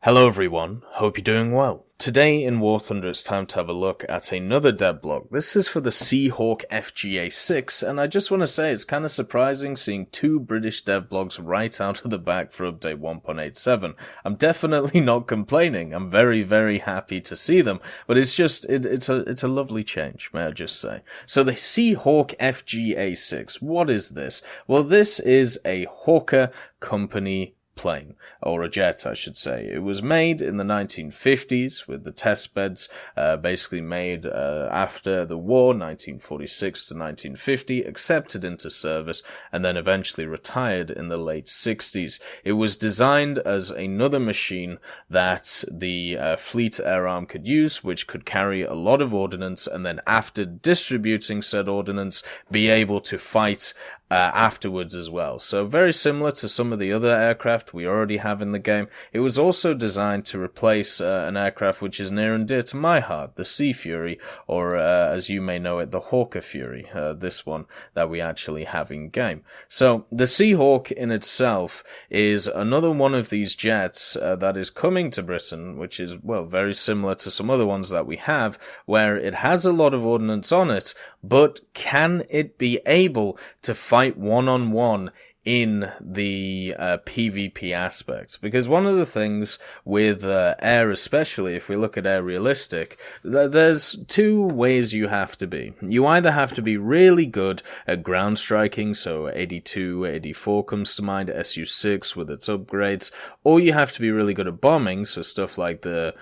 Hello everyone, hope you're doing well. Today in War Thunder it's time to have a look at another Devblog. This is for the Sea Hawk FGA.6, and I just want to say it's kind of surprising seeing two British Devblogs right out of the back for update 1.87. I'm definitely not complaining, I'm very, very happy to see them, but it's a lovely change, may I just say. So the Sea Hawk FGA.6, what is this? Well, this is a Hawker Company plane, or a jet I should say. It was made in the 1950s with the test beds basically made after the war, 1946 to 1950, accepted into service and then eventually retired in the late 60s. It was designed as another machine that the fleet air arm could use, which could carry a lot of ordnance and then after distributing said ordnance be able to fight afterwards as well. So very similar to some of the other aircraft we already have in the game. It was also designed to replace an aircraft which is near and dear to my heart, the Sea Fury, or as you may know it, the Hawker Fury, this one that we actually have in game. So the Sea Hawk in itself is another one of these jets that is coming to Britain, which is, well, very similar to some other ones that we have, where it has a lot of ordnance on it, but can it be able to fight one-on-one in the PvP aspect? Because one of the things with air, especially if we look at air realistic, there's two ways you have to be. You either have to be really good at ground striking, so 82, 84 comes to mind, SU-6 with its upgrades, or you have to be really good at bombing, so stuff like the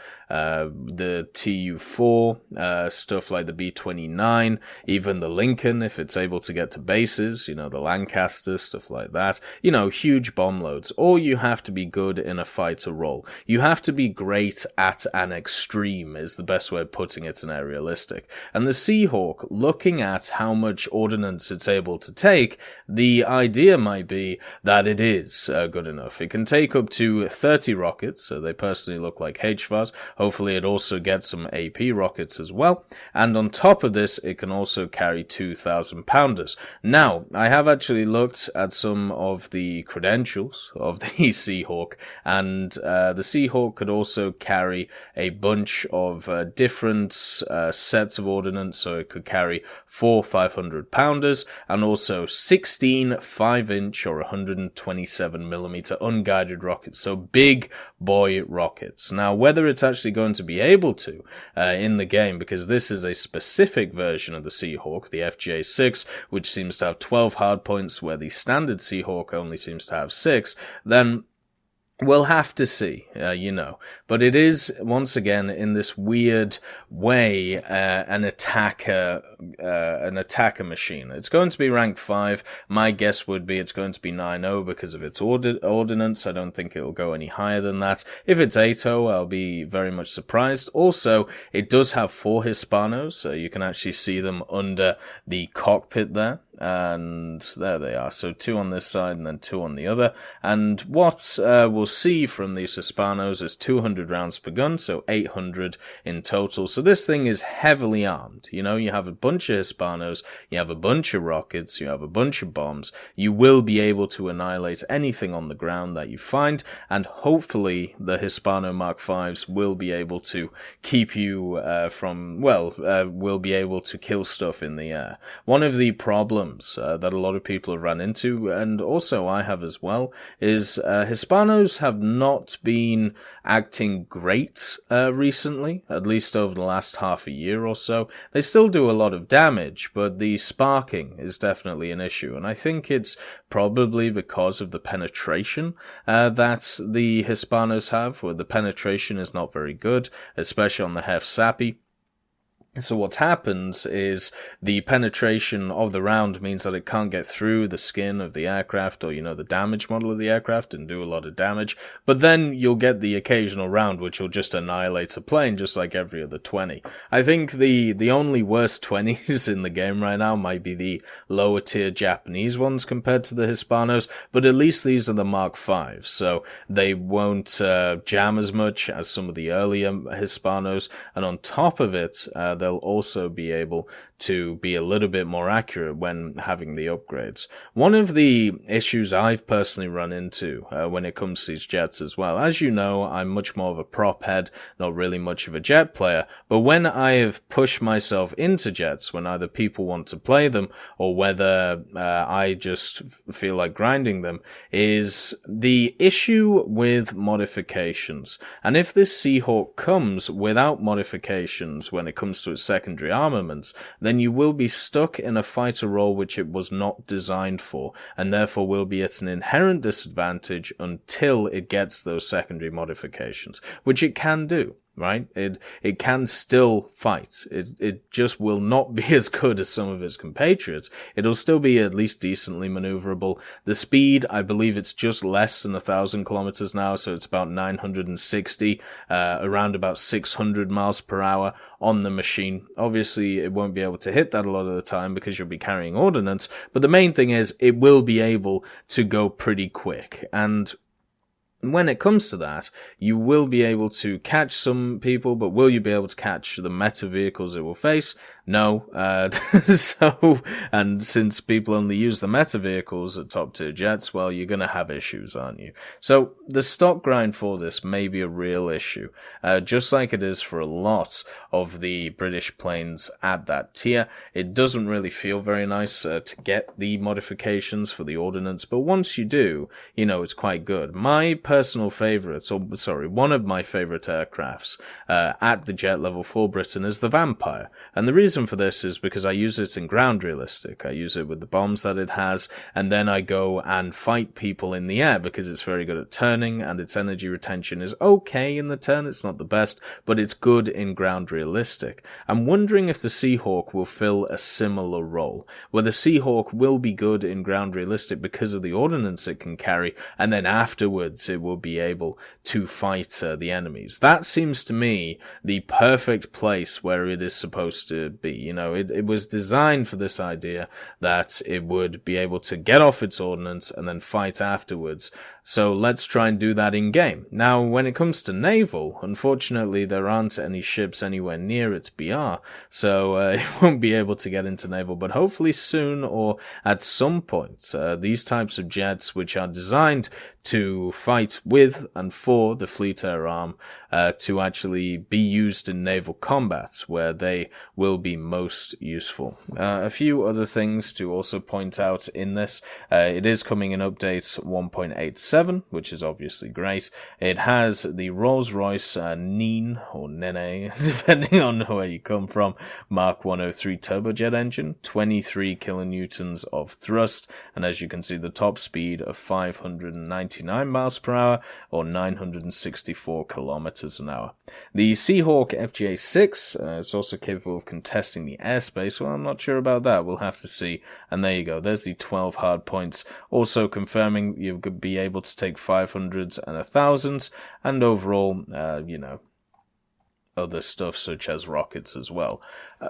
Tu-4, stuff like the B-29, even the Lincoln if it's able to get to bases, you know, the Lancaster, stuff like that, you know, huge bomb loads. Or you have to be good in a fighter role. You have to be great at an extreme is the best way of putting it in air realistic. And the Sea Hawk, looking at how much ordnance it's able to take, the idea might be that it is good enough. It can take up to 30 rockets, so they personally look like HVARs. Hopefully it also gets some AP rockets as well. And on top of this, it can also carry 2,000 pounders. Now, I have actually looked at some of the credentials of the Sea Hawk, and the Sea Hawk could also carry a bunch of different sets of ordnance, so it could carry 4 500 pounders and also 16 5-inch or 127mm unguided rockets, so big boy rockets. Now, whether it's actually going to be able to in the game, because this is a specific version of the Sea Hawk, the FGA.6, which seems to have 12 hardpoints where the standard Sea Hawk only seems to have 6, then we'll have to see, you know. But it is, once again, in this weird way, an attacker machine. It's going to be rank 5. My guess would be it's going to be 9.0 because of its ordnance. I don't think it'll go any higher than that. If it's 8.0, I'll be very much surprised. Also, it does have 4 Hispanos, so you can actually see them under the cockpit there. And there they are. So 2 on this side and then 2 on the other. And what we'll see from these Hispanos is 200 rounds per gun, so 800 in total. So this thing is heavily armed. You know, you have a bunch of Hispanos, you have a bunch of rockets, you have a bunch of bombs. You will be able to annihilate anything on the ground that you find, and hopefully the Hispano Mk will be able to keep you will be able to kill stuff in the air. One of the problems that a lot of people have run into, and also I have as well, is Hispanos have not been acting great recently, at least over the last half a year or so. They still do a lot of damage, but the sparking is definitely an issue, and I think it's probably because of the penetration that the Hispanos have, where the penetration is not very good, especially on the Hef Sappy. So what happens is the penetration of the round means that it can't get through the skin of the aircraft or, you know, the damage model of the aircraft and do a lot of damage. But then you'll get the occasional round which will just annihilate a plane just like every other 20. I think the only worst 20s in the game right now might be the lower tier Japanese ones compared to the Hispanos, but at least these are the Mark 5, so they won't jam as much as some of the earlier Hispanos, and on top of it, they'll also be able to be a little bit more accurate when having the upgrades. One of the issues I've personally run into when it comes to these jets as well, as you know, I'm much more of a prop head, not really much of a jet player, but when I have pushed myself into jets, when either people want to play them or whether I just feel like grinding them, is the issue with modifications. And if this Sea Hawk comes without modifications when it comes to its secondary armaments, then you will be stuck in a fighter role which it was not designed for, and therefore will be at an inherent disadvantage until it gets those secondary modifications, which it can do. Right? It can still fight. It just will not be as good as some of its compatriots. It'll still be at least decently maneuverable. The speed, I believe it's just less than 1,000 kilometers now, so it's about 960, around about 600 miles per hour on the machine. Obviously, it won't be able to hit that a lot of the time because you'll be carrying ordnance, but the main thing is it will be able to go pretty quick. And when it comes to that, you will be able to catch some people, but will you be able to catch the meta vehicles it will face? No. And since people only use the meta vehicles at top tier jets, well, you're going to have issues, aren't you? So the stock grind for this may be a real issue, just like it is for a lot of the British planes at that tier. It doesn't really feel very nice to get the modifications for the ordnance, but once you do, it's quite good. My personal favorites, one of my favorite aircrafts at the jet level for Britain is the Vampire. And the reason for this is because I use it in ground realistic. I use it with the bombs that it has, and then I go and fight people in the air because it's very good at turning, and its energy retention is okay in the turn. It's not the best, but it's good in ground realistic. I'm wondering if the Sea Hawk will fill a similar role, where the Sea Hawk will be good in ground realistic because of the ordnance it can carry, and then afterwards it will be able to fight the enemies. That seems to me the perfect place where it is supposed to be. It was designed for this idea that it would be able to get off its ordnance and then fight afterwards. So let's try and do that in game. Now, when it comes to naval, unfortunately, there aren't any ships anywhere near its BR, so it won't be able to get into naval, but hopefully soon or at some point, these types of jets, which are designed to fight with and for the fleet air arm, to actually be used in naval combat, where they will be most useful. A few other things to also point out in this. It is coming in update 1.87, which is obviously great. It has the Rolls-Royce Nene, or Nene, depending on where you come from, Mark 103 turbojet engine, 23 kilonewtons of thrust, and as you can see, the top speed of 599 miles per hour, or 964 kilometers an hour. The Sea Hawk FGA.6 is also capable of contesting the airspace. Well, I'm not sure about that. We'll have to see. And there you go. There's the 12 hard points. Also confirming you'll be able to take 500s and 1000s, and overall, other stuff such as rockets as well.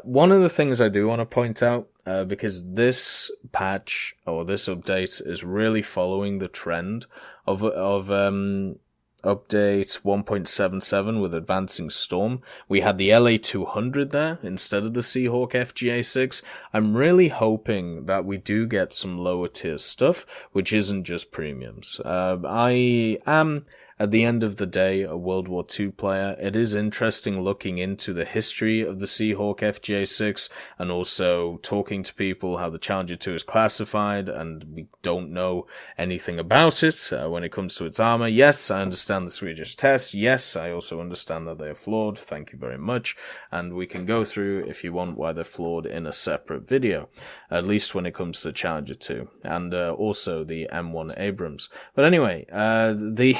One of the things I do want to point out, because this patch or this update is really following the trend of update 1.77 with Advancing Storm. We had the LA200 there instead of the Sea Hawk FGA.6. I'm really hoping that we do get some lower tier stuff, which isn't just premiums. I am, at the end of the day, a World War II player. It is interesting looking into the history of the Sea Hawk FGA.6 and also talking to people how the Challenger 2 is classified, and we don't know anything about it when it comes to its armor. Yes, I understand the Swedish test. Yes, I also understand that they are flawed. Thank you very much. And we can go through, if you want, why they're flawed in a separate video, at least when it comes to Challenger 2 and also the M1 Abrams. But anyway, the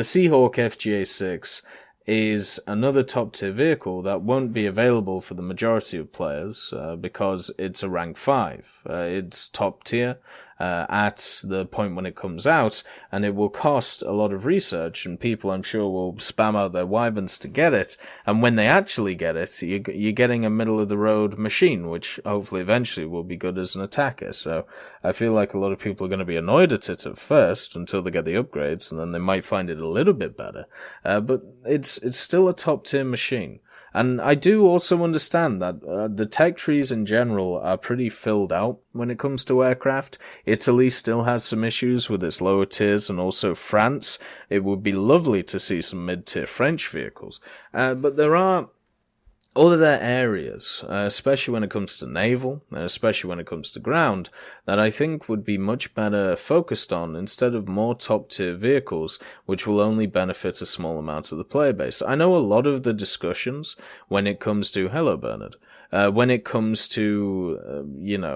Sea Hawk FGA.6 is another top tier vehicle that won't be available for the majority of players because it's a rank 5. It's top tier at the point when it comes out, and it will cost a lot of research, and people, I'm sure, will spam out their wyverns to get it, and when they actually get it, you're getting a middle-of-the-road machine, which hopefully eventually will be good as an attacker. So I feel like a lot of people are going to be annoyed at it at first until they get the upgrades, and then they might find it a little bit better. But it's still a top-tier machine. And I do also understand that the tech trees in general are pretty filled out when it comes to aircraft. Italy still has some issues with its lower tiers, and also France. It would be lovely to see some mid-tier French vehicles. But there are other areas, especially when it comes to naval, and especially when it comes to ground, that I think would be much better focused on instead of more top-tier vehicles, which will only benefit a small amount of the player base. I know a lot of the discussions when it comes to, hello Bernard, when it comes to,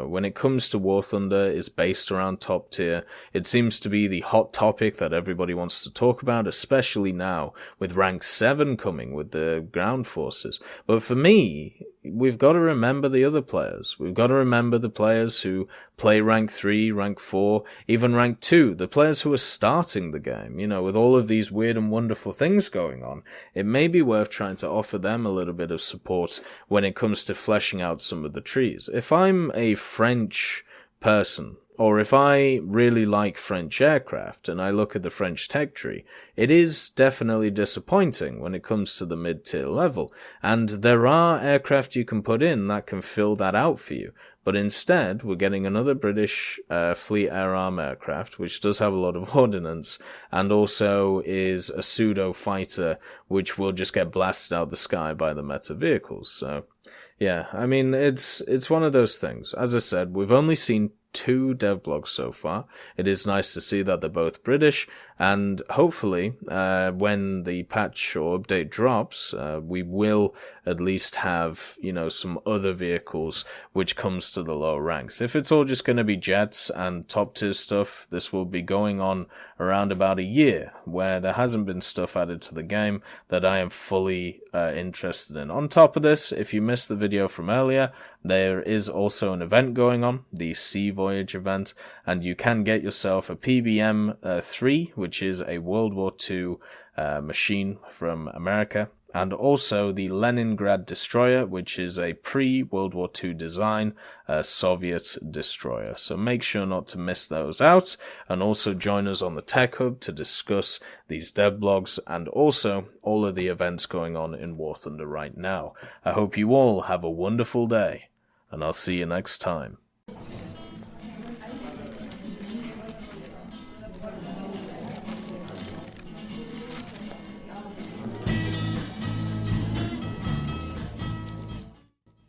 when it comes to War Thunder is based around top tier. It seems to be the hot topic that everybody wants to talk about, especially now with rank 7 coming with the ground forces. But for me, we've got to remember the other players. We've got to remember the players who play rank 3, rank 4, even rank 2, the players who are starting the game. With all of these weird and wonderful things going on, it may be worth trying to offer them a little bit of support when it comes to fleshing out some of the trees. If I'm a French person, or if I really like French aircraft and I look at the French tech tree, it is definitely disappointing when it comes to the mid-tier level, and there are aircraft you can put in that can fill that out for you. But instead, we're getting another British Fleet Air Arm aircraft, which does have a lot of ordnance, and also is a pseudo fighter, which will just get blasted out the sky by the meta vehicles. So, yeah, I mean, it's one of those things. As I said, we've only seen 2 devblogs so far. It is nice to see that they're both British, and hopefully, when the patch or update drops, we will at least have, some other vehicles which comes to the lower ranks. If it's all just going to be jets and top tier stuff, this will be going on around about a year, where there hasn't been stuff added to the game that I am fully interested in. On top of this, if you missed the video from earlier, there is also an event going on, the Sea Voyage Event, and you can get yourself a PBM-3, which is a World War II machine from America, and also the Leningrad Destroyer, which is a pre-World War II design Soviet destroyer. So make sure not to miss those out, and also join us on the Tech Hub to discuss these devblogs and also all of the events going on in War Thunder right now. I hope you all have a wonderful day, and I'll see you next time.